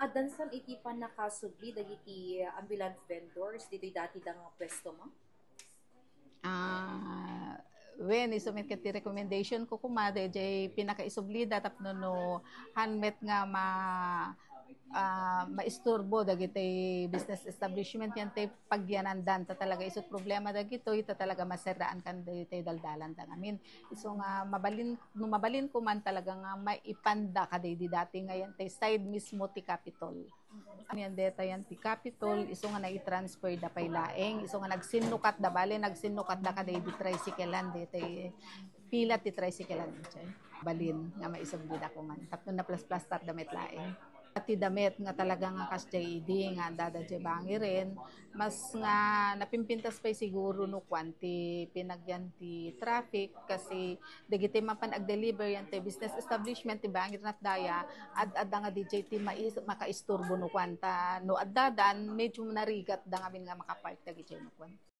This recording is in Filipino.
adansan iti pa nakasubli dagiti ambulant vendors dito dati da nga pwesto mo? When isumit ket ti recommendation ko kumade jay pinakaisublida tapno no handmet nga maisturbo dagiti business establishment yan tay pagyanandan ta talaga isut problema dagito ita talaga maseraan kan dagiti daldalan da ngamin iso nga mabalin ko man talaga nga maipanda kaday di dati ngayon tay side mismo ti Capitol. Yan deta yan ti Capitol iso nga nai-transfer da pay laeng iso nga nagsinukat da bale nagsinukat da kaday di tricyclean deti pila ti tricyclean balin nga maisublida ko man tapno na plus tar damit laeng ti damit nga talaga nga kas JD nga dada bangi rin mas nga napimpintas pa siguro no kwanti pinagyan ti traffic kasi dagiti mapan ag-deliver yan ti business establishment ti bangi rin at daya adda nga DJ ti makaisturbo no kwanta no addadan medyo narigat da nga min nga makapark dagiti no kwan